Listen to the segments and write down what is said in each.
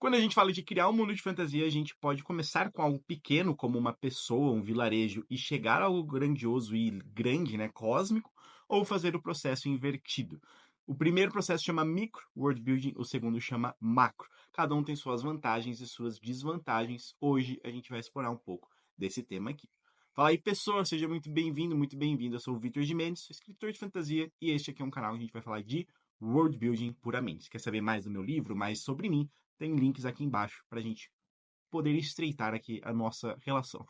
Quando a gente fala de criar um mundo de fantasia, a gente pode começar com algo pequeno, como uma pessoa, um vilarejo, e chegar a algo grandioso e grande, né, cósmico, ou fazer o processo invertido. O primeiro processo chama micro world building, o segundo chama macro. Cada um tem suas vantagens e suas desvantagens. Hoje a gente vai explorar um pouco desse tema aqui. Fala aí, pessoa, seja muito bem-vindo, muito bem-vinda. Eu sou o Vitor Gimenez, sou escritor de fantasia e este aqui é um canal que a gente vai falar de world building puramente. Quer saber mais do meu livro, mais sobre mim? Tem links aqui embaixo para a gente poder estreitar aqui a nossa relação.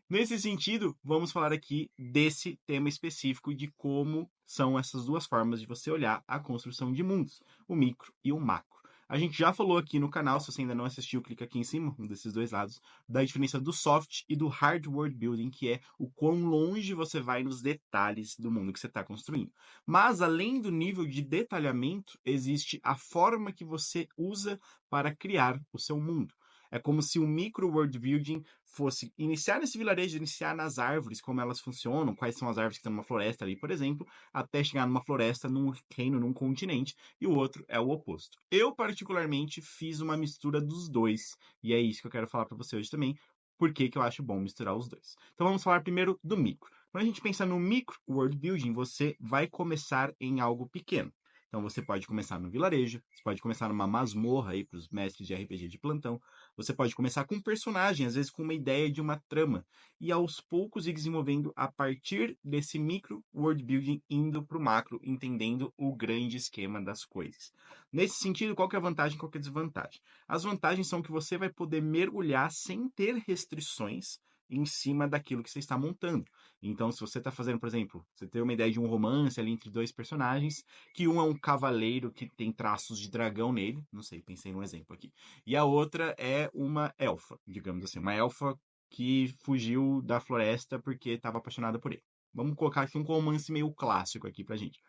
Nesse sentido, vamos falar aqui desse tema específico de como são essas duas formas de você olhar a construção de mundos, o micro e o macro. A gente já falou aqui no canal, se você ainda não assistiu, clica aqui em cima, um desses dois lados, da diferença do soft e do hard world building, que é o quão longe você vai nos detalhes do mundo que você está construindo. Mas, além do nível de detalhamento, existe a forma que você usa para criar o seu mundo. É como se o micro world building fosse iniciar nesse vilarejo, iniciar nas árvores, como elas funcionam, quais são as árvores que estão numa floresta ali, por exemplo, até chegar numa floresta, num reino, num continente, e o outro é o oposto. Eu, particularmente, fiz uma mistura dos dois, e é isso que eu quero falar para você hoje também, por que eu acho bom misturar os dois. Então vamos falar primeiro do micro. Quando a gente pensa no micro world building, você vai começar em algo pequeno. Então você pode começar no vilarejo, você pode começar numa masmorra aí para os mestres de RPG de plantão. Você pode começar com um personagem, às vezes com uma ideia de uma trama, e aos poucos ir desenvolvendo a partir desse micro world building indo para o macro, entendendo o grande esquema das coisas. Nesse sentido, qual que é a vantagem e qual que é a desvantagem? As vantagens são que você vai poder mergulhar sem ter restrições em cima daquilo que você está montando. Então, se você está fazendo, por exemplo, você tem uma ideia de um romance ali entre dois personagens, que um é um cavaleiro que tem traços de dragão nele, não sei, pensei num exemplo aqui, e a outra é uma elfa, digamos assim, uma elfa que fugiu da floresta porque estava apaixonada por ele. Vamos colocar aqui um romance meio clássico aqui pra gente.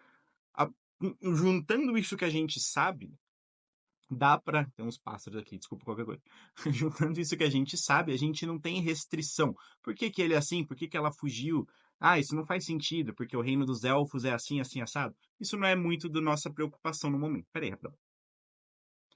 A- Juntando isso que a gente sabe, dá pra. Tem uns pássaros aqui, desculpa qualquer coisa. Juntando isso que a gente sabe, a gente não tem restrição. Por que que ele é assim? Por que que ela fugiu? Ah, isso não faz sentido, porque o reino dos elfos é assim, assim, assado. Isso não é muito da nossa preocupação no momento. Peraí, rapidão.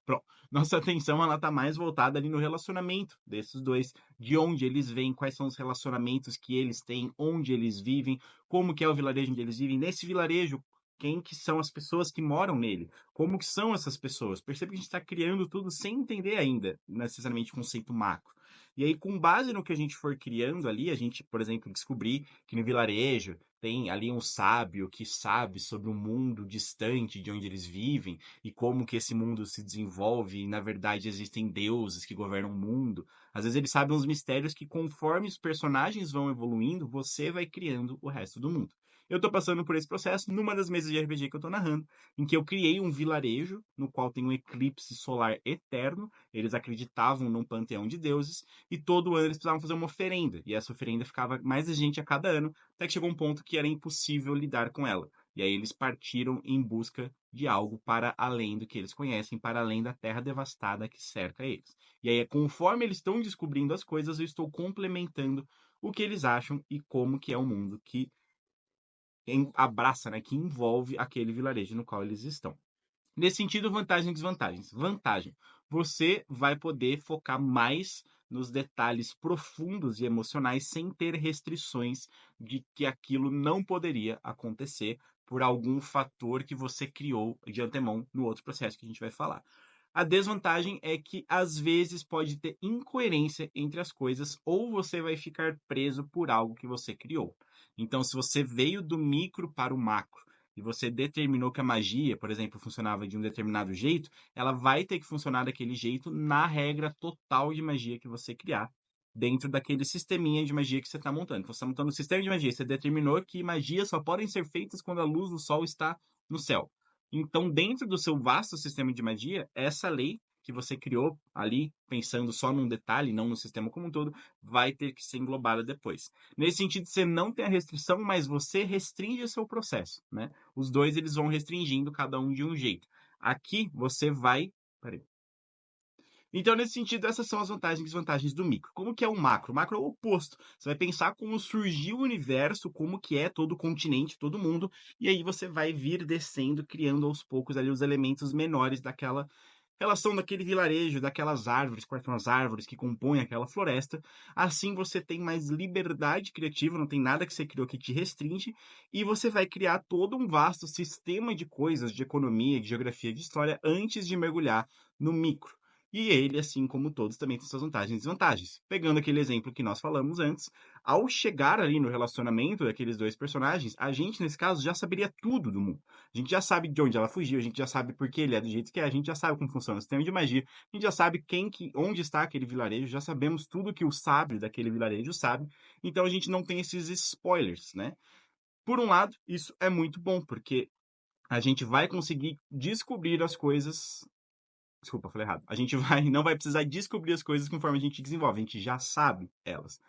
Pronto. Nossa atenção ela tá mais voltada ali no relacionamento desses dois, de onde eles vêm, quais são os relacionamentos que eles têm, onde eles vivem, como que é o vilarejo onde eles vivem. Nesse vilarejo, quem que são as pessoas que moram nele? Como que são essas pessoas? Percebe que a gente está criando tudo sem entender ainda necessariamente o conceito macro. E aí, com base no que a gente for criando ali, a gente, por exemplo, descobrir que no vilarejo tem ali um sábio que sabe sobre um mundo distante de onde eles vivem, e como que esse mundo se desenvolve, e na verdade existem deuses que governam o mundo. Às vezes eles sabem uns mistérios que conforme os personagens vão evoluindo, você vai criando o resto do mundo. Eu tô passando por esse processo numa das mesas de RPG que eu tô narrando, em que eu criei um vilarejo no qual tem um eclipse solar eterno. Eles acreditavam num panteão de deuses e todo ano eles precisavam fazer uma oferenda, e essa oferenda ficava mais exigente a cada ano, até que chegou um ponto que era impossível lidar com ela. E aí eles partiram em busca de algo para além do que eles conhecem, para além da terra devastada que cerca eles. E aí, conforme eles estão descobrindo as coisas, eu estou complementando o que eles acham e como que é o mundo que abraça, né, que envolve aquele vilarejo no qual eles estão. Nesse sentido, vantagens e desvantagens. Vantagem: você vai poder focar mais nos detalhes profundos e emocionais sem ter restrições de que aquilo não poderia acontecer por algum fator que você criou de antemão no outro processo que a gente vai falar. A desvantagem é que às vezes pode ter incoerência entre as coisas ou você vai ficar preso por algo que você criou. Então, se você veio do micro para o macro e você determinou que a magia, por exemplo, funcionava de um determinado jeito, ela vai ter que funcionar daquele jeito na regra total de magia que você criar, dentro daquele sisteminha de magia que você está montando. Então, você está montando um sistema de magia, você determinou que magias só podem ser feitas quando a luz do sol está no céu. Então, dentro do seu vasto sistema de magia, essa lei que você criou ali, pensando só num detalhe, não no sistema como um todo, vai ter que ser englobada depois. Nesse sentido, você não tem a restrição, mas você restringe o seu processo, né? Os dois eles vão restringindo cada um de um jeito. Aqui você vai. Peraí. Então, nesse sentido, essas são as vantagens e desvantagens do micro. Como que é o macro? O macro é o oposto. Você vai pensar como surgiu o universo, como que é todo o continente, todo mundo, e aí você vai vir descendo, criando aos poucos ali os elementos menores daquela relação daquele vilarejo, daquelas árvores, quais são as árvores que compõem aquela floresta. Assim você tem mais liberdade criativa, não tem nada que você criou que te restringe, e você vai criar todo um vasto sistema de coisas, de economia, de geografia, de história, antes de mergulhar no micro. E ele, assim como todos, também tem suas vantagens e desvantagens. Pegando aquele exemplo que nós falamos antes, ao chegar ali no relacionamento daqueles dois personagens, a gente, nesse caso, já saberia tudo do mundo. A gente já sabe de onde ela fugiu, a gente já sabe por que ele é do jeito que é, a gente já sabe como funciona o sistema de magia, a gente já sabe onde está aquele vilarejo, já sabemos tudo que o sábio daquele vilarejo sabe, então a gente não tem esses spoilers, né? Por um lado, isso é muito bom, porque a gente vai conseguir descobrir as coisas. Desculpa, falei errado. A gente não vai precisar descobrir as coisas conforme a gente desenvolve, a gente já sabe elas.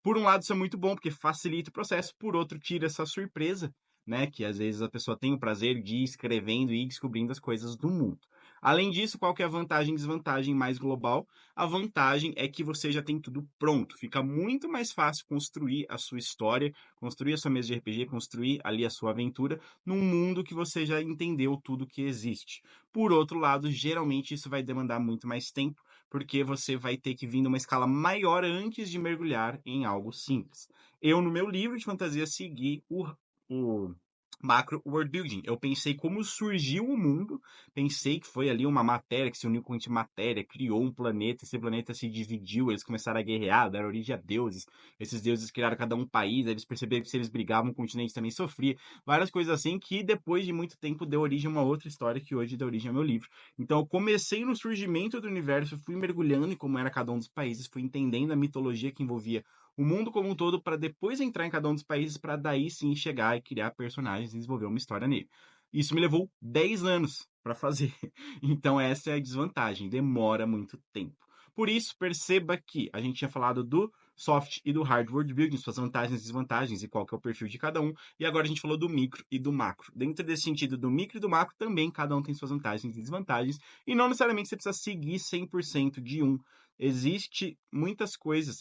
Por um lado, isso é muito bom, porque facilita o processo, por outro, tira essa surpresa, né? Que às vezes a pessoa tem o prazer de ir escrevendo e ir descobrindo as coisas do mundo. Além disso, qual que é a vantagem e desvantagem mais global? A vantagem é que você já tem tudo pronto. Fica muito mais fácil construir a sua história, construir a sua mesa de RPG, construir ali a sua aventura num mundo que você já entendeu tudo que existe. Por outro lado, geralmente isso vai demandar muito mais tempo, porque você vai ter que vir numa escala maior antes de mergulhar em algo simples. Eu, no meu livro de fantasia, segui o macro world building. Eu pensei como surgiu o mundo, pensei que foi ali uma matéria que se uniu com antimatéria, criou um planeta, esse planeta se dividiu, eles começaram a guerrear, deram origem a deuses, esses deuses criaram cada um país, eles perceberam que se eles brigavam, o continente também sofria, várias coisas assim que depois de muito tempo deu origem a uma outra história que hoje deu origem ao meu livro. Então eu comecei no surgimento do universo, fui mergulhando em como era cada um dos países, fui entendendo a mitologia que envolvia o mundo como um todo para depois entrar em cada um dos países para daí sim chegar e criar personagens e desenvolver uma história nele. Isso me levou 10 anos para fazer. Então essa é a desvantagem, demora muito tempo. Por isso, perceba que a gente tinha falado do soft e do hard world building, suas vantagens e desvantagens e qual que é o perfil de cada um. E agora a gente falou do micro e do macro. Dentro desse sentido do micro e do macro, também cada um tem suas vantagens e desvantagens. E não necessariamente você precisa seguir 100% de um. Existem muitas coisas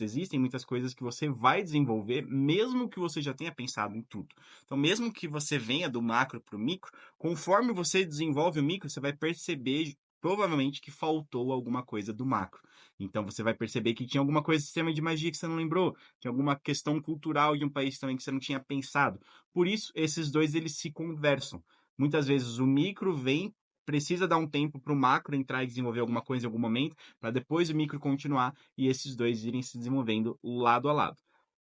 que você vai desenvolver, mesmo que você já tenha pensado em tudo. Então, mesmo que você venha do macro para o micro, conforme você desenvolve o micro, você vai perceber provavelmente que faltou alguma coisa do macro. Então você vai perceber que tinha alguma coisa do sistema de magia que você não lembrou, tinha alguma questão cultural de um país também que você não tinha pensado. Por isso, esses dois eles se conversam. Muitas vezes o micro vem, precisa dar um tempo para o macro entrar e desenvolver alguma coisa em algum momento, para depois o micro continuar e esses dois irem se desenvolvendo lado a lado.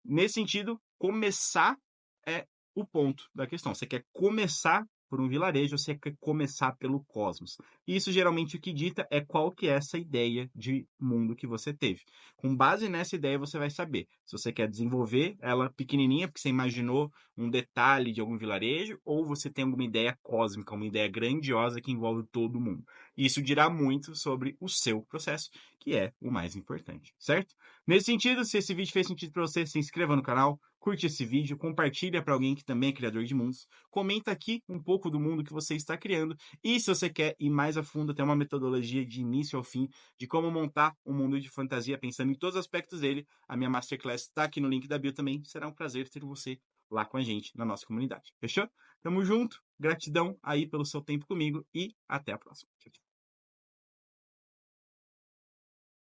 Nesse sentido, começar é o ponto da questão. Você quer começar por um vilarejo, você quer começar pelo cosmos. E isso geralmente o que dita é qual que é essa ideia de mundo que você teve. Com base nessa ideia, você vai saber se você quer desenvolver ela pequenininha, porque você imaginou um detalhe de algum vilarejo, ou você tem alguma ideia cósmica, uma ideia grandiosa que envolve todo mundo. Isso dirá muito sobre o seu processo, que é o mais importante, certo? Nesse sentido, se esse vídeo fez sentido para você, se inscreva no canal, curte esse vídeo, compartilha para alguém que também é criador de mundos, comenta aqui um pouco do mundo que você está criando e se você quer ir mais a fundo, tem uma metodologia de início ao fim de como montar um mundo de fantasia pensando em todos os aspectos dele. A minha masterclass está aqui no link da bio também. Será um prazer ter você lá com a gente na nossa comunidade. Fechou? Tamo junto. Gratidão aí pelo seu tempo comigo e até a próxima. Tchau, tchau.